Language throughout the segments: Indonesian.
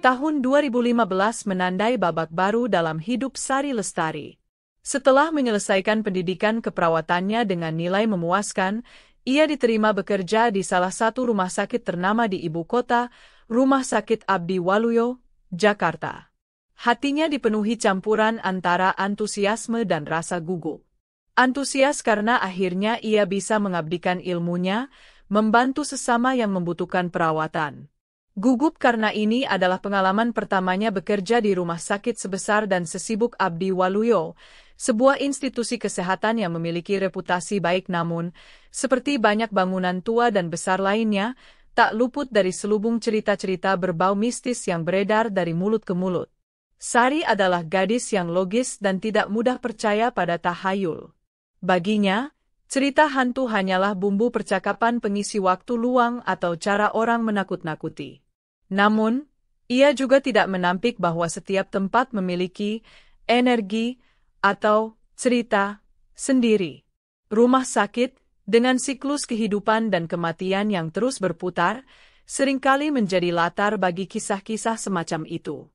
Tahun 2015 menandai babak baru dalam hidup Sari Lestari. Setelah menyelesaikan pendidikan keperawatannya dengan nilai memuaskan, ia diterima bekerja di salah satu rumah sakit ternama di ibu kota, Rumah Sakit Abdi Waluyo, Jakarta. Hatinya dipenuhi campuran antara antusiasme dan rasa gugup. Antusias karena akhirnya ia bisa mengabdikan ilmunya, membantu sesama yang membutuhkan perawatan. Gugup karena ini adalah pengalaman pertamanya bekerja di rumah sakit sebesar dan sesibuk Abdi Waluyo, sebuah institusi kesehatan yang memiliki reputasi baik namun, seperti banyak bangunan tua dan besar lainnya, tak luput dari selubung cerita-cerita berbau mistis yang beredar dari mulut ke mulut. Sari adalah gadis yang logis dan tidak mudah percaya pada tahayul. Baginya, cerita hantu hanyalah bumbu percakapan pengisi waktu luang atau cara orang menakut-nakuti. Namun, ia juga tidak menampik bahwa setiap tempat memiliki energi atau cerita sendiri. Rumah sakit, dengan siklus kehidupan dan kematian yang terus berputar, seringkali menjadi latar bagi kisah-kisah semacam itu.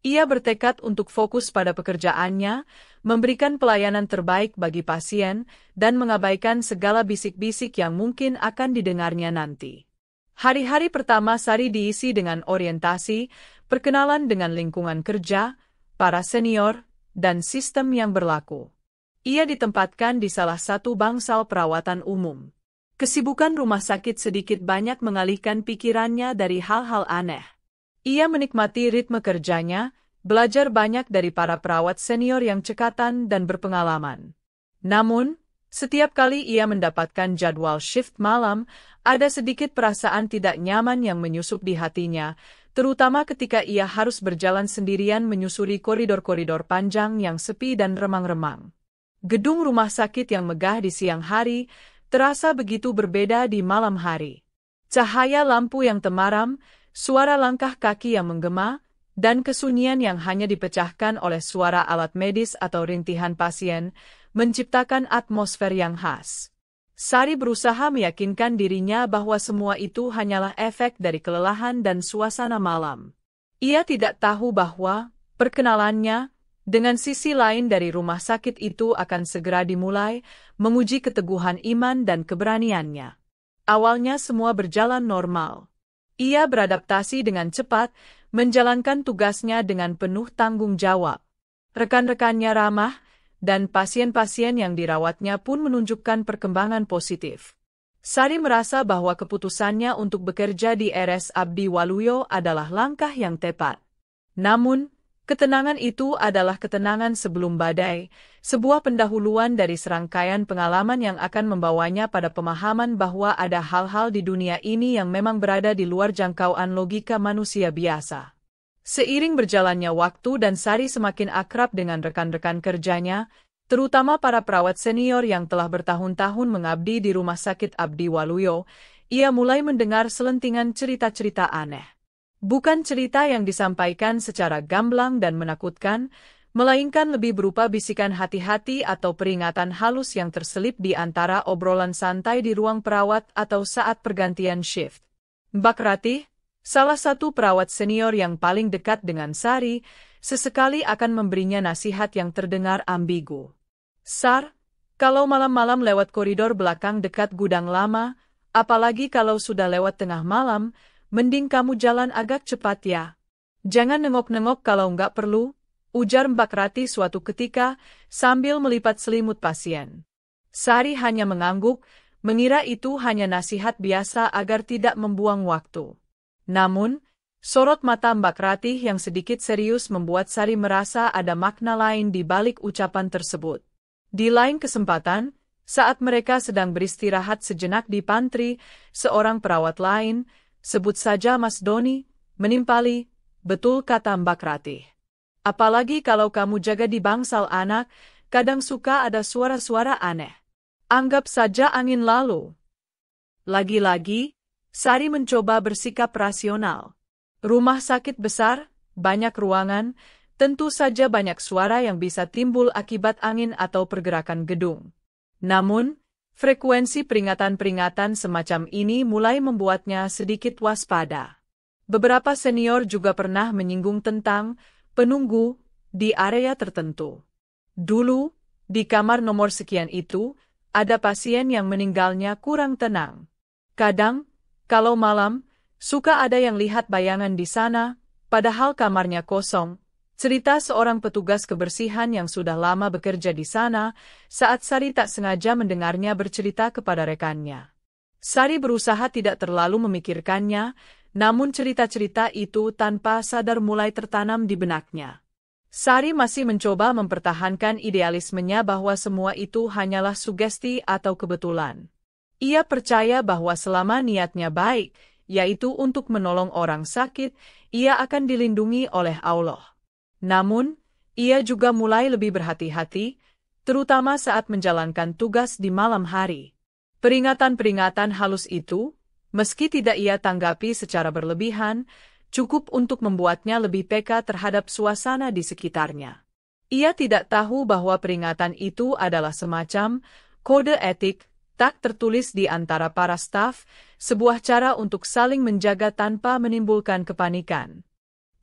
Ia bertekad untuk fokus pada pekerjaannya, memberikan pelayanan terbaik bagi pasien, dan mengabaikan segala bisik-bisik yang mungkin akan didengarnya nanti. Hari-hari pertama Sari diisi dengan orientasi, perkenalan dengan lingkungan kerja, para senior, dan sistem yang berlaku. Ia ditempatkan di salah satu bangsal perawatan umum. Kesibukan rumah sakit sedikit banyak mengalihkan pikirannya dari hal-hal aneh. Ia menikmati ritme kerjanya, belajar banyak dari para perawat senior yang cekatan dan berpengalaman. Namun, setiap kali ia mendapatkan jadwal shift malam, ada sedikit perasaan tidak nyaman yang menyusup di hatinya, terutama ketika ia harus berjalan sendirian menyusuri koridor-koridor panjang yang sepi dan remang-remang. Gedung rumah sakit yang megah di siang hari, terasa begitu berbeda di malam hari. Cahaya lampu yang temaram, suara langkah kaki yang menggema, dan kesunyian yang hanya dipecahkan oleh suara alat medis atau rintihan pasien, menciptakan atmosfer yang khas. Sari berusaha meyakinkan dirinya bahwa semua itu hanyalah efek dari kelelahan dan suasana malam. Ia tidak tahu bahwa perkenalannya dengan sisi lain dari rumah sakit itu akan segera dimulai, menguji keteguhan iman dan keberaniannya. Awalnya semua berjalan normal. Ia beradaptasi dengan cepat, menjalankan tugasnya dengan penuh tanggung jawab. Rekan-rekannya ramah, dan pasien-pasien yang dirawatnya pun menunjukkan perkembangan positif. Sari merasa bahwa keputusannya untuk bekerja di RS Abdi Waluyo adalah langkah yang tepat. Namun, ketenangan itu adalah ketenangan sebelum badai, sebuah pendahuluan dari serangkaian pengalaman yang akan membawanya pada pemahaman bahwa ada hal-hal di dunia ini yang memang berada di luar jangkauan logika manusia biasa. Seiring berjalannya waktu dan Sari semakin akrab dengan rekan-rekan kerjanya, terutama para perawat senior yang telah bertahun-tahun mengabdi di Rumah Sakit Abdi Waluyo, ia mulai mendengar selentingan cerita-cerita aneh. Bukan cerita yang disampaikan secara gamblang dan menakutkan, melainkan lebih berupa bisikan hati-hati atau peringatan halus yang terselip di antara obrolan santai di ruang perawat atau saat pergantian shift. Mbak Ratih, salah satu perawat senior yang paling dekat dengan Sari, sesekali akan memberinya nasihat yang terdengar ambigu. Sar, kalau malam-malam lewat koridor belakang dekat gudang lama, apalagi kalau sudah lewat tengah malam, mending kamu jalan agak cepat ya. Jangan nengok-nengok kalau nggak perlu, ujar Mbak Rati suatu ketika, sambil melipat selimut pasien. Sari hanya mengangguk, mengira itu hanya nasihat biasa agar tidak membuang waktu. Namun, sorot mata Mbak Ratih yang sedikit serius membuat Sari merasa ada makna lain di balik ucapan tersebut. Di lain kesempatan, saat mereka sedang beristirahat sejenak di pantry, seorang perawat lain, sebut saja Mas Doni, menimpali, betul kata Mbak Ratih. Apalagi kalau kamu jaga di bangsal anak, kadang suka ada suara-suara aneh. Anggap saja angin lalu. Lagi-lagi, Sari mencoba bersikap rasional. Rumah sakit besar, banyak ruangan, tentu saja banyak suara yang bisa timbul akibat angin atau pergerakan gedung. Namun, frekuensi peringatan-peringatan semacam ini mulai membuatnya sedikit waspada. Beberapa senior juga pernah menyinggung tentang penunggu di area tertentu. Dulu, di kamar nomor sekian itu, ada pasien yang meninggalnya kurang tenang. Kadang, kalau malam, suka ada yang lihat bayangan di sana, padahal kamarnya kosong. Cerita seorang petugas kebersihan yang sudah lama bekerja di sana, saat Sari tak sengaja mendengarnya bercerita kepada rekannya. Sari berusaha tidak terlalu memikirkannya, namun cerita-cerita itu tanpa sadar mulai tertanam di benaknya. Sari masih mencoba mempertahankan idealismenya bahwa semua itu hanyalah sugesti atau kebetulan. Ia percaya bahwa selama niatnya baik, yaitu untuk menolong orang sakit, ia akan dilindungi oleh Allah. Namun, ia juga mulai lebih berhati-hati, terutama saat menjalankan tugas di malam hari. Peringatan-peringatan halus itu, meski tidak ia tanggapi secara berlebihan, cukup untuk membuatnya lebih peka terhadap suasana di sekitarnya. Ia tidak tahu bahwa peringatan itu adalah semacam kode etik, tak tertulis di antara para staf, sebuah cara untuk saling menjaga tanpa menimbulkan kepanikan.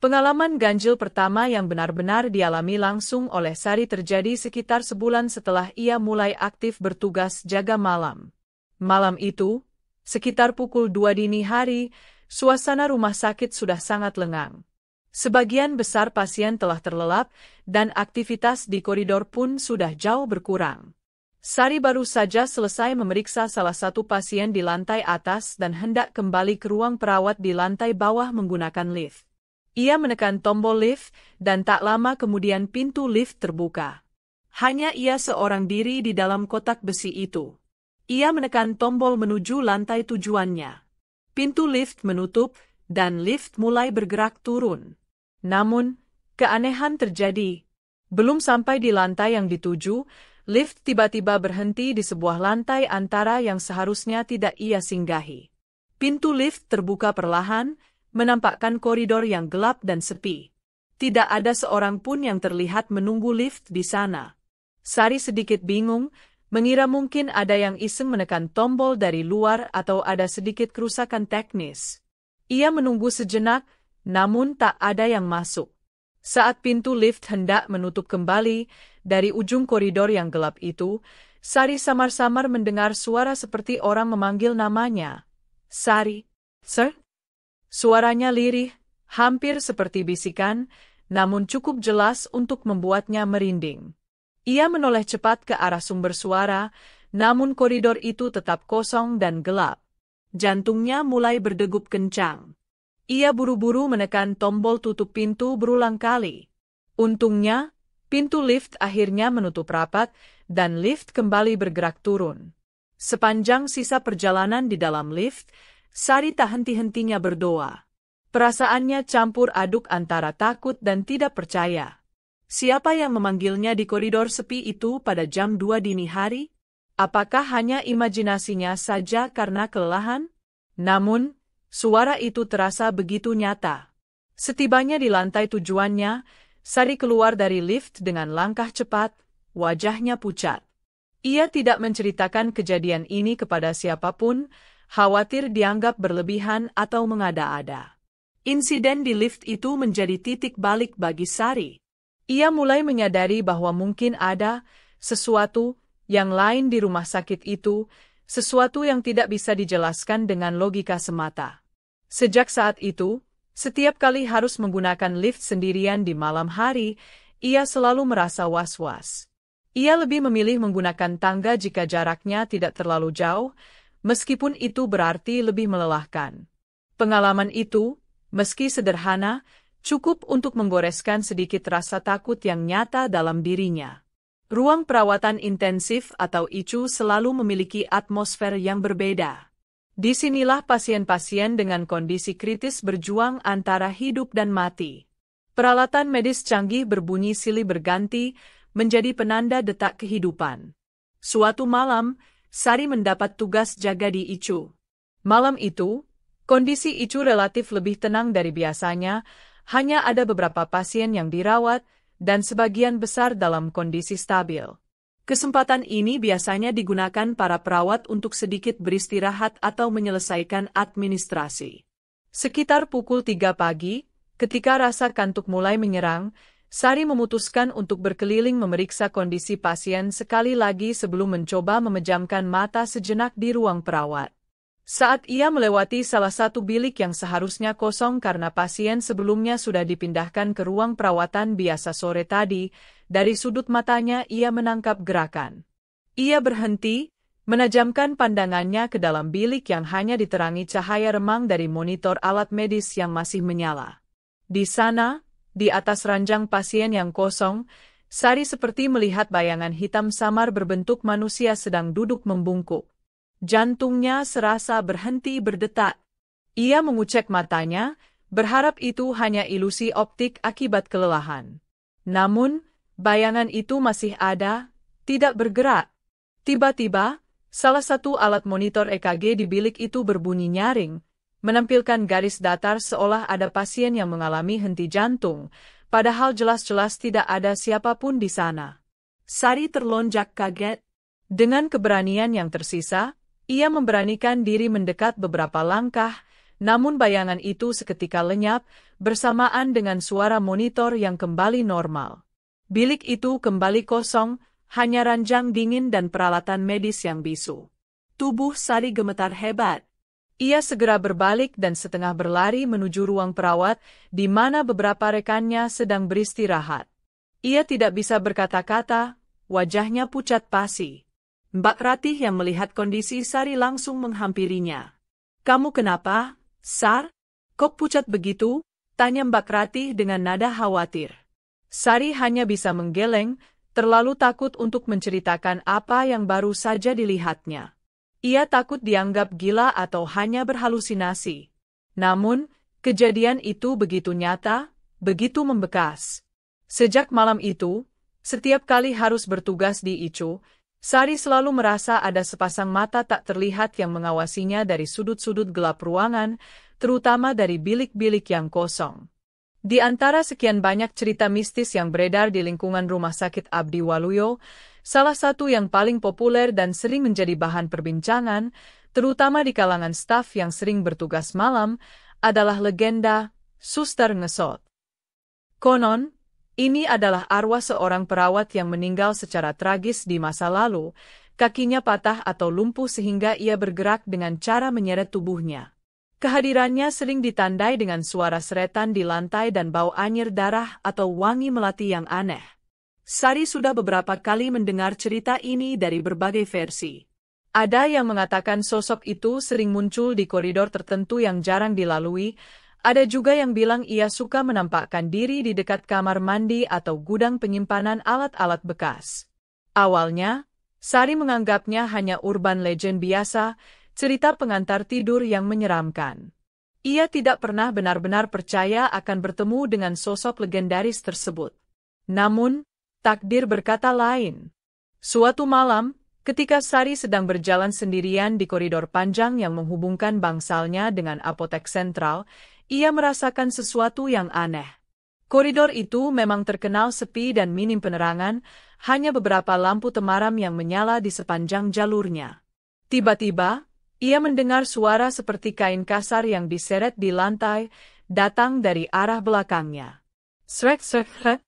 Pengalaman ganjil pertama yang benar-benar dialami langsung oleh Sari terjadi sekitar sebulan setelah ia mulai aktif bertugas jaga malam. Malam itu, sekitar pukul 2 dini hari, suasana rumah sakit sudah sangat lengang. Sebagian besar pasien telah terlelap, dan aktivitas di koridor pun sudah jauh berkurang. Sari baru saja selesai memeriksa salah satu pasien di lantai atas dan hendak kembali ke ruang perawat di lantai bawah menggunakan lift. Ia menekan tombol lift, dan tak lama kemudian pintu lift terbuka. Hanya ia seorang diri di dalam kotak besi itu. Ia menekan tombol menuju lantai tujuannya. Pintu lift menutup, dan lift mulai bergerak turun. Namun, keanehan terjadi. Belum sampai di lantai yang dituju, lift tiba-tiba berhenti di sebuah lantai antara yang seharusnya tidak ia singgahi. Pintu lift terbuka perlahan, menampakkan koridor yang gelap dan sepi. Tidak ada seorang pun yang terlihat menunggu lift di sana. Sari sedikit bingung, mengira mungkin ada yang iseng menekan tombol dari luar atau ada sedikit kerusakan teknis. Ia menunggu sejenak, namun tak ada yang masuk. Saat pintu lift hendak menutup kembali, dari ujung koridor yang gelap itu, Sari samar-samar mendengar suara seperti orang memanggil namanya. Sari, "Sir?" Suaranya lirih, hampir seperti bisikan, namun cukup jelas untuk membuatnya merinding. Ia menoleh cepat ke arah sumber suara, namun koridor itu tetap kosong dan gelap. Jantungnya mulai berdegup kencang. Ia buru-buru menekan tombol tutup pintu berulang kali. Untungnya, pintu lift akhirnya menutup rapat, dan lift kembali bergerak turun. Sepanjang sisa perjalanan di dalam lift, Sari tak henti-hentinya berdoa. Perasaannya campur aduk antara takut dan tidak percaya. Siapa yang memanggilnya di koridor sepi itu pada jam 2 dini hari? Apakah hanya imajinasinya saja karena kelelahan? Namun, suara itu terasa begitu nyata. Setibanya di lantai tujuannya, Sari keluar dari lift dengan langkah cepat, wajahnya pucat. Ia tidak menceritakan kejadian ini kepada siapapun, khawatir dianggap berlebihan atau mengada-ada. Insiden di lift itu menjadi titik balik bagi Sari. Ia mulai menyadari bahwa mungkin ada sesuatu yang lain di rumah sakit itu, sesuatu yang tidak bisa dijelaskan dengan logika semata. Sejak saat itu, setiap kali harus menggunakan lift sendirian di malam hari, ia selalu merasa was-was. Ia lebih memilih menggunakan tangga jika jaraknya tidak terlalu jauh, meskipun itu berarti lebih melelahkan. Pengalaman itu, meski sederhana, cukup untuk menggoreskan sedikit rasa takut yang nyata dalam dirinya. Ruang perawatan intensif atau ICU selalu memiliki atmosfer yang berbeda. Disinilah pasien-pasien dengan kondisi kritis berjuang antara hidup dan mati. Peralatan medis canggih berbunyi silih berganti, menjadi penanda detak kehidupan. Suatu malam, Sari mendapat tugas jaga di ICU. Malam itu, kondisi ICU relatif lebih tenang dari biasanya, hanya ada beberapa pasien yang dirawat, dan sebagian besar dalam kondisi stabil. Kesempatan ini biasanya digunakan para perawat untuk sedikit beristirahat atau menyelesaikan administrasi. Sekitar pukul 3 pagi, ketika rasa kantuk mulai menyerang, Sari memutuskan untuk berkeliling memeriksa kondisi pasien sekali lagi sebelum mencoba memejamkan mata sejenak di ruang perawat. Saat ia melewati salah satu bilik yang seharusnya kosong karena pasien sebelumnya sudah dipindahkan ke ruang perawatan biasa sore tadi, dari sudut matanya ia menangkap gerakan. Ia berhenti, menajamkan pandangannya ke dalam bilik yang hanya diterangi cahaya remang dari monitor alat medis yang masih menyala. Di sana, di atas ranjang pasien yang kosong, Sari seperti melihat bayangan hitam samar berbentuk manusia sedang duduk membungkuk. Jantungnya serasa berhenti berdetak. Ia mengucek matanya, berharap itu hanya ilusi optik akibat kelelahan. Namun, bayangan itu masih ada, tidak bergerak. Tiba-tiba, salah satu alat monitor EKG di bilik itu berbunyi nyaring, menampilkan garis datar seolah ada pasien yang mengalami henti jantung, padahal jelas-jelas tidak ada siapapun di sana. Sari terlonjak kaget. Dengan keberanian yang tersisa, ia memberanikan diri mendekat beberapa langkah, namun bayangan itu seketika lenyap, bersamaan dengan suara monitor yang kembali normal. Bilik itu kembali kosong, hanya ranjang dingin dan peralatan medis yang bisu. Tubuh Sari gemetar hebat. Ia segera berbalik dan setengah berlari menuju ruang perawat, di mana beberapa rekannya sedang beristirahat. Ia tidak bisa berkata-kata, wajahnya pucat pasi. Mbak Ratih yang melihat kondisi Sari langsung menghampirinya. "Kamu kenapa, Sar? Kok pucat begitu?" tanya Mbak Ratih dengan nada khawatir. Sari hanya bisa menggeleng, terlalu takut untuk menceritakan apa yang baru saja dilihatnya. Ia takut dianggap gila atau hanya berhalusinasi. Namun, kejadian itu begitu nyata, begitu membekas. Sejak malam itu, setiap kali harus bertugas di ICU, Sari selalu merasa ada sepasang mata tak terlihat yang mengawasinya dari sudut-sudut gelap ruangan, terutama dari bilik-bilik yang kosong. Di antara sekian banyak cerita mistis yang beredar di lingkungan Rumah Sakit Abdi Waluyo, salah satu yang paling populer dan sering menjadi bahan perbincangan, terutama di kalangan staf yang sering bertugas malam, adalah legenda Suster Ngesot. Konon, ini adalah arwah seorang perawat yang meninggal secara tragis di masa lalu, kakinya patah atau lumpuh sehingga ia bergerak dengan cara menyeret tubuhnya. Kehadirannya sering ditandai dengan suara seretan di lantai dan bau anyir darah atau wangi melati yang aneh. Sari sudah beberapa kali mendengar cerita ini dari berbagai versi. Ada yang mengatakan sosok itu sering muncul di koridor tertentu yang jarang dilalui. Ada juga yang bilang ia suka menampakkan diri di dekat kamar mandi atau gudang penyimpanan alat-alat bekas. Awalnya, Sari menganggapnya hanya urban legend biasa, cerita pengantar tidur yang menyeramkan. Ia tidak pernah benar-benar percaya akan bertemu dengan sosok legendaris tersebut. Namun, takdir berkata lain. Suatu malam, ketika Sari sedang berjalan sendirian di koridor panjang yang menghubungkan bangsalnya dengan apotek sentral, ia merasakan sesuatu yang aneh. Koridor itu memang terkenal sepi dan minim penerangan, hanya beberapa lampu temaram yang menyala di sepanjang jalurnya. Tiba-tiba, ia mendengar suara seperti kain kasar yang diseret di lantai, datang dari arah belakangnya. Srek-srek-srek.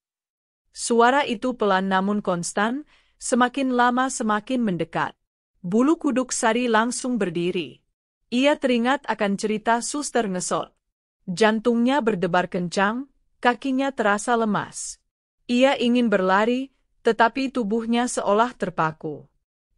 Suara itu pelan namun konstan, semakin lama semakin mendekat. Bulu kuduk Sari langsung berdiri. Ia teringat akan cerita Suster Ngesot. Jantungnya berdebar kencang, kakinya terasa lemas. Ia ingin berlari, tetapi tubuhnya seolah terpaku.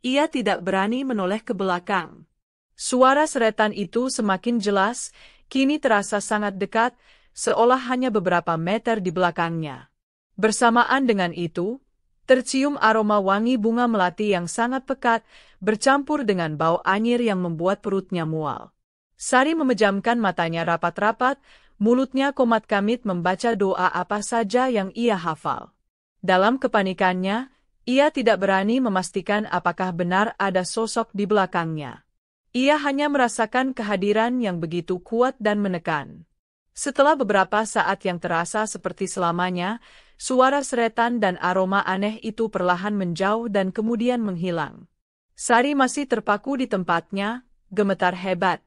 Ia tidak berani menoleh ke belakang. Suara seretan itu semakin jelas, kini terasa sangat dekat, seolah hanya beberapa meter di belakangnya. Bersamaan dengan itu, tercium aroma wangi bunga melati yang sangat pekat, bercampur dengan bau anyir yang membuat perutnya mual. Sari memejamkan matanya rapat-rapat, mulutnya komat-kamit membaca doa apa saja yang ia hafal. Dalam kepanikannya, ia tidak berani memastikan apakah benar ada sosok di belakangnya. Ia hanya merasakan kehadiran yang begitu kuat dan menekan. Setelah beberapa saat yang terasa seperti selamanya, suara seretan dan aroma aneh itu perlahan menjauh dan kemudian menghilang. Sari masih terpaku di tempatnya, gemetar hebat.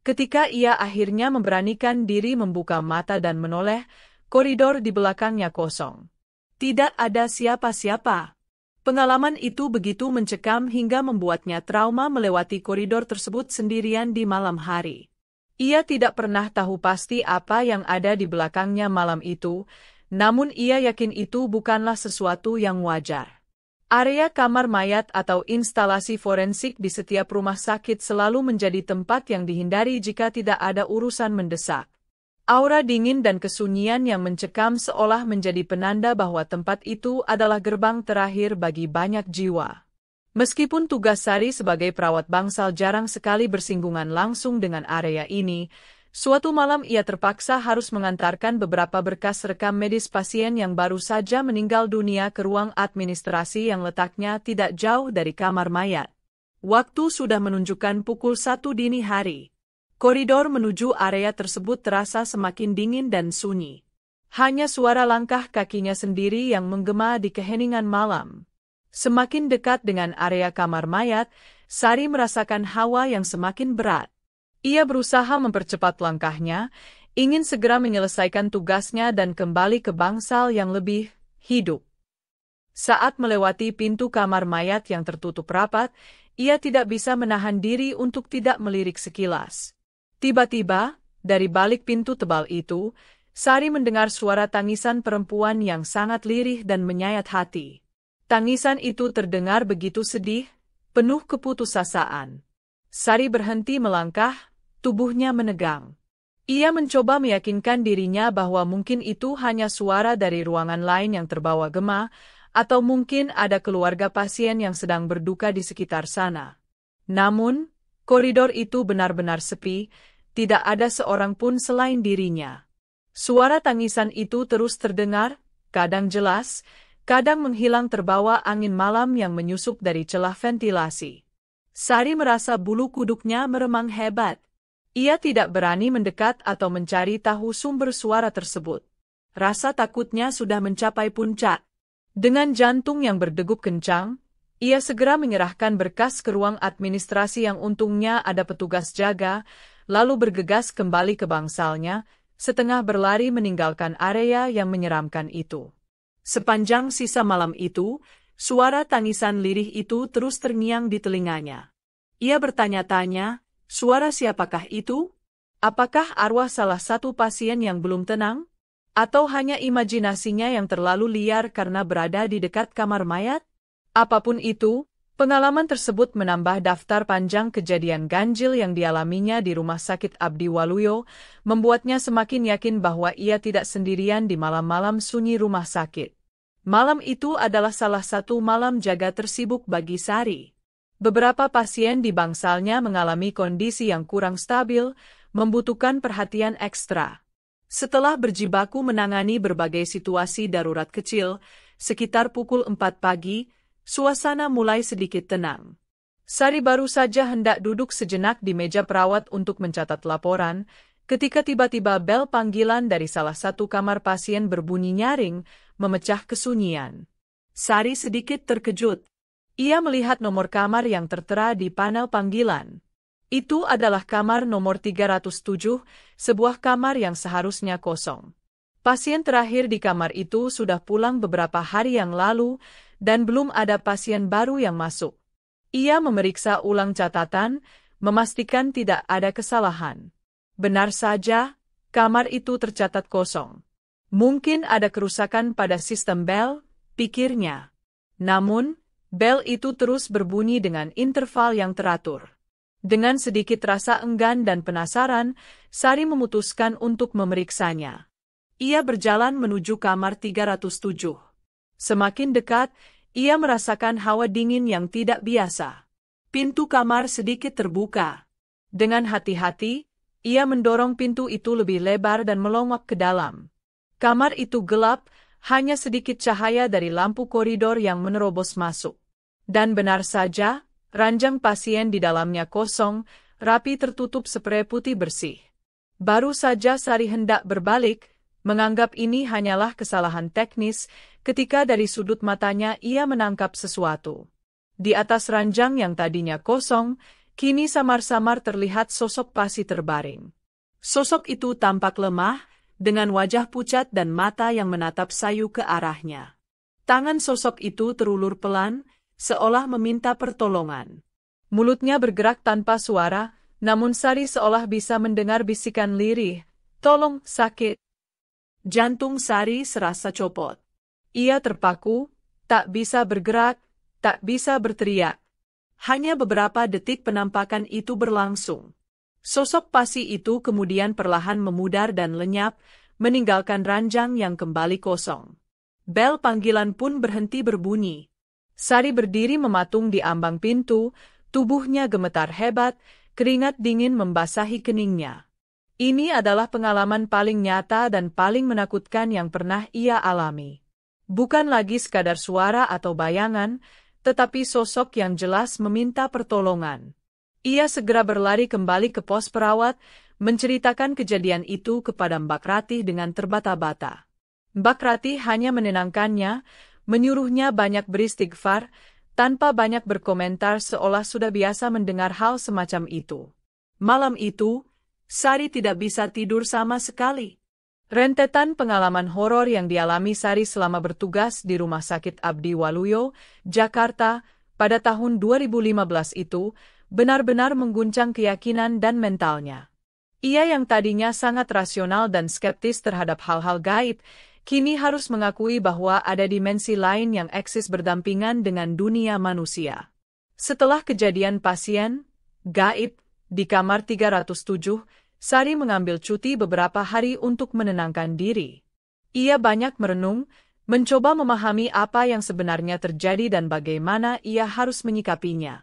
Ketika ia akhirnya memberanikan diri membuka mata dan menoleh, koridor di belakangnya kosong. Tidak ada siapa-siapa. Pengalaman itu begitu mencekam hingga membuatnya trauma melewati koridor tersebut sendirian di malam hari. Ia tidak pernah tahu pasti apa yang ada di belakangnya malam itu, namun ia yakin itu bukanlah sesuatu yang wajar. Area kamar mayat atau instalasi forensik di setiap rumah sakit selalu menjadi tempat yang dihindari jika tidak ada urusan mendesak. Aura dingin dan kesunyian yang mencekam seolah menjadi penanda bahwa tempat itu adalah gerbang terakhir bagi banyak jiwa. Meskipun tugas Sari sebagai perawat bangsal jarang sekali bersinggungan langsung dengan area ini, suatu malam ia terpaksa harus mengantarkan beberapa berkas rekam medis pasien yang baru saja meninggal dunia ke ruang administrasi yang letaknya tidak jauh dari kamar mayat. Waktu sudah menunjukkan pukul 1 dini hari. Koridor menuju area tersebut terasa semakin dingin dan sunyi. Hanya suara langkah kakinya sendiri yang menggema di keheningan malam. Semakin dekat dengan area kamar mayat, Sari merasakan hawa yang semakin berat. Ia berusaha mempercepat langkahnya, ingin segera menyelesaikan tugasnya dan kembali ke bangsal yang lebih hidup. Saat melewati pintu kamar mayat yang tertutup rapat, ia tidak bisa menahan diri untuk tidak melirik sekilas. Tiba-tiba, dari balik pintu tebal itu, Sari mendengar suara tangisan perempuan yang sangat lirih dan menyayat hati. Tangisan itu terdengar begitu sedih, penuh keputusasaan. Sari berhenti melangkah, tubuhnya menegang. Ia mencoba meyakinkan dirinya bahwa mungkin itu hanya suara dari ruangan lain yang terbawa gema, atau mungkin ada keluarga pasien yang sedang berduka di sekitar sana. Namun, koridor itu benar-benar sepi, tidak ada seorang pun selain dirinya. Suara tangisan itu terus terdengar, kadang jelas, kadang menghilang terbawa angin malam yang menyusup dari celah ventilasi. Sari merasa bulu kuduknya meremang hebat. Ia tidak berani mendekat atau mencari tahu sumber suara tersebut. Rasa takutnya sudah mencapai puncak. Dengan jantung yang berdegup kencang, ia segera menyerahkan berkas ke ruang administrasi yang untungnya ada petugas jaga, lalu bergegas kembali ke bangsalnya, setengah berlari meninggalkan area yang menyeramkan itu. Sepanjang sisa malam itu, suara tangisan lirih itu terus terngiang di telinganya. Ia bertanya-tanya, suara siapakah itu? Apakah arwah salah satu pasien yang belum tenang? Atau hanya imajinasinya yang terlalu liar karena berada di dekat kamar mayat? Apapun itu, pengalaman tersebut menambah daftar panjang kejadian ganjil yang dialaminya di Rumah Sakit Abdi Waluyo, membuatnya semakin yakin bahwa ia tidak sendirian di malam-malam sunyi rumah sakit. Malam itu adalah salah satu malam jaga tersibuk bagi Sari. Beberapa pasien di bangsalnya mengalami kondisi yang kurang stabil, membutuhkan perhatian ekstra. Setelah berjibaku menangani berbagai situasi darurat kecil, sekitar pukul 4 pagi, suasana mulai sedikit tenang. Sari baru saja hendak duduk sejenak di meja perawat untuk mencatat laporan, ketika tiba-tiba bel panggilan dari salah satu kamar pasien berbunyi nyaring, memecah kesunyian. Sari sedikit terkejut. Ia melihat nomor kamar yang tertera di panel panggilan. Itu adalah kamar nomor 307, sebuah kamar yang seharusnya kosong. Pasien terakhir di kamar itu sudah pulang beberapa hari yang lalu, dan belum ada pasien baru yang masuk. Ia memeriksa ulang catatan, memastikan tidak ada kesalahan. Benar saja, kamar itu tercatat kosong. Mungkin ada kerusakan pada sistem bel, pikirnya. Namun, bel itu terus berbunyi dengan interval yang teratur. Dengan sedikit rasa enggan dan penasaran, Sari memutuskan untuk memeriksanya. Ia berjalan menuju kamar 307. Semakin dekat, ia merasakan hawa dingin yang tidak biasa. Pintu kamar sedikit terbuka. Dengan hati-hati, ia mendorong pintu itu lebih lebar dan melongok ke dalam. Kamar itu gelap, hanya sedikit cahaya dari lampu koridor yang menerobos masuk. Dan benar saja, ranjang pasien di dalamnya kosong, rapi tertutup sprei putih bersih. Baru saja Sari hendak berbalik, menganggap ini hanyalah kesalahan teknis, ketika dari sudut matanya ia menangkap sesuatu. Di atas ranjang yang tadinya kosong, Kini samar-samar terlihat sosok Pasi terbaring. Sosok itu tampak lemah, dengan wajah pucat dan mata yang menatap sayu ke arahnya. Tangan sosok itu terulur pelan, seolah meminta pertolongan. Mulutnya bergerak tanpa suara, namun Sari seolah bisa mendengar bisikan lirih, "Tolong, sakit." Jantung Sari serasa copot. Ia terpaku, tak bisa bergerak, tak bisa berteriak. Hanya beberapa detik penampakan itu berlangsung. Sosok Pasi itu kemudian perlahan memudar dan lenyap, meninggalkan ranjang yang kembali kosong. Bel panggilan pun berhenti berbunyi. Sari berdiri mematung di ambang pintu, tubuhnya gemetar hebat, keringat dingin membasahi keningnya. Ini adalah pengalaman paling nyata dan paling menakutkan yang pernah ia alami. Bukan lagi sekadar suara atau bayangan, tetapi sosok yang jelas meminta pertolongan. Ia segera berlari kembali ke pos perawat, menceritakan kejadian itu kepada Mbak Ratih dengan terbata-bata. Mbak Ratih hanya menenangkannya, menyuruhnya banyak beristighfar, tanpa banyak berkomentar seolah sudah biasa mendengar hal semacam itu. Malam itu, Sari tidak bisa tidur sama sekali. Rentetan pengalaman horor yang dialami Sari selama bertugas di Rumah Sakit Abdi Waluyo, Jakarta, pada tahun 2015 itu, benar-benar mengguncang keyakinan dan mentalnya. Ia yang tadinya sangat rasional dan skeptis terhadap hal-hal gaib, kini harus mengakui bahwa ada dimensi lain yang eksis berdampingan dengan dunia manusia. Setelah kejadian pasien gaib di kamar 307, Sari mengambil cuti beberapa hari untuk menenangkan diri. Ia banyak merenung, mencoba memahami apa yang sebenarnya terjadi dan bagaimana ia harus menyikapinya.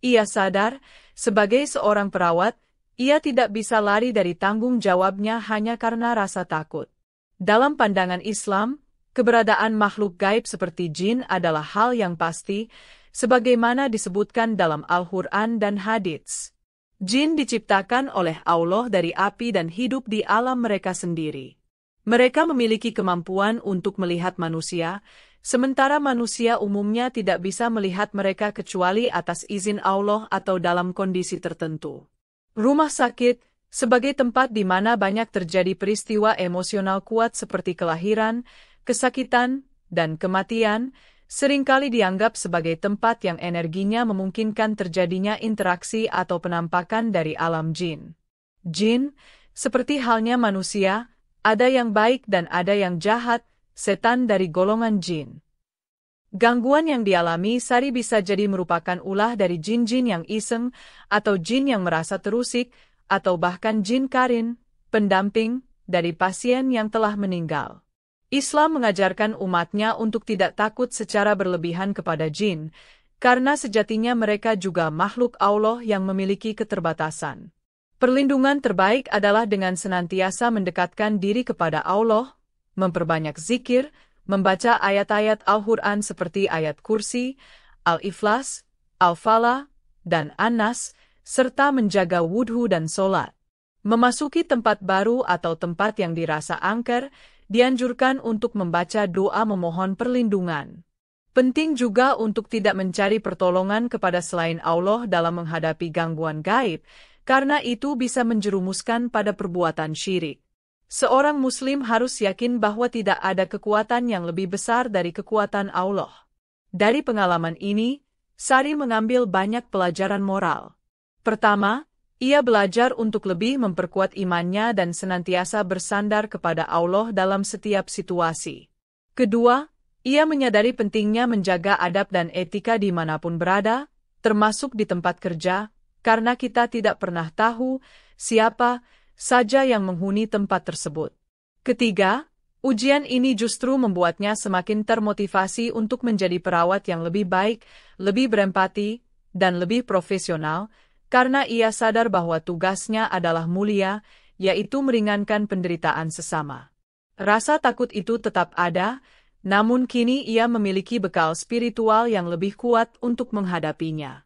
Ia sadar, sebagai seorang perawat, ia tidak bisa lari dari tanggung jawabnya hanya karena rasa takut. Dalam pandangan Islam, keberadaan makhluk gaib seperti jin adalah hal yang pasti, sebagaimana disebutkan dalam Al-Quran dan hadits. Jin diciptakan oleh Allah dari api dan hidup di alam mereka sendiri. Mereka memiliki kemampuan untuk melihat manusia, sementara manusia umumnya tidak bisa melihat mereka kecuali atas izin Allah atau dalam kondisi tertentu. Rumah sakit, sebagai tempat di mana banyak terjadi peristiwa emosional kuat seperti kelahiran, kesakitan, dan kematian, seringkali dianggap sebagai tempat yang energinya memungkinkan terjadinya interaksi atau penampakan dari alam jin. Jin, seperti halnya manusia, ada yang baik dan ada yang jahat, setan dari golongan jin. Gangguan yang dialami Sari bisa jadi merupakan ulah dari jin-jin yang iseng, atau jin yang merasa terusik, atau bahkan jin karin, pendamping, dari pasien yang telah meninggal. Islam mengajarkan umatnya untuk tidak takut secara berlebihan kepada jin, karena sejatinya mereka juga makhluk Allah yang memiliki keterbatasan. Perlindungan terbaik adalah dengan senantiasa mendekatkan diri kepada Allah, memperbanyak zikir, membaca ayat-ayat Al-Quran seperti ayat Kursi, Al-Ikhlas, Al-Falah, dan An-Nas, serta menjaga wudhu dan sholat. Memasuki tempat baru atau tempat yang dirasa angker, dianjurkan untuk membaca doa memohon perlindungan. Penting juga untuk tidak mencari pertolongan kepada selain Allah dalam menghadapi gangguan gaib, karena itu bisa menjerumuskan pada perbuatan syirik. Seorang Muslim harus yakin bahwa tidak ada kekuatan yang lebih besar dari kekuatan Allah. Dari pengalaman ini, Sari mengambil banyak pelajaran moral. Pertama, ia belajar untuk lebih memperkuat imannya dan senantiasa bersandar kepada Allah dalam setiap situasi. Kedua, ia menyadari pentingnya menjaga adab dan etika dimanapun berada, termasuk di tempat kerja, karena kita tidak pernah tahu siapa saja yang menghuni tempat tersebut. Ketiga, ujian ini justru membuatnya semakin termotivasi untuk menjadi perawat yang lebih baik, lebih berempati, dan lebih profesional, karena ia sadar bahwa tugasnya adalah mulia, yaitu meringankan penderitaan sesama. Rasa takut itu tetap ada, namun kini ia memiliki bekal spiritual yang lebih kuat untuk menghadapinya.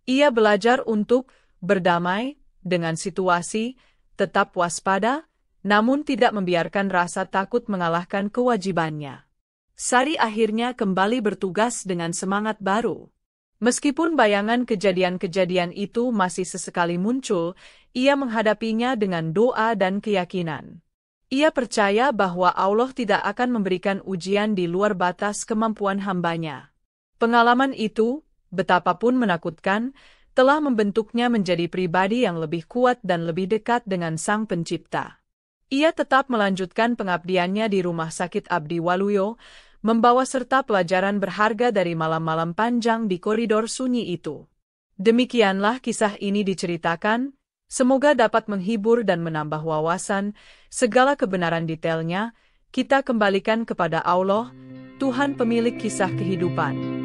Ia belajar untuk berdamai dengan situasi, tetap waspada, namun tidak membiarkan rasa takut mengalahkan kewajibannya. Sari akhirnya kembali bertugas dengan semangat baru. Meskipun bayangan kejadian-kejadian itu masih sesekali muncul, ia menghadapinya dengan doa dan keyakinan. Ia percaya bahwa Allah tidak akan memberikan ujian di luar batas kemampuan hambanya. Pengalaman itu, betapapun menakutkan, telah membentuknya menjadi pribadi yang lebih kuat dan lebih dekat dengan Sang Pencipta. Ia tetap melanjutkan pengabdiannya di Rumah Sakit Abdi Waluyo, membawa serta pelajaran berharga dari malam-malam panjang di koridor sunyi itu. Demikianlah kisah ini diceritakan, semoga dapat menghibur dan menambah wawasan, segala kebenaran detailnya, kita kembalikan kepada Allah, Tuhan pemilik kisah kehidupan.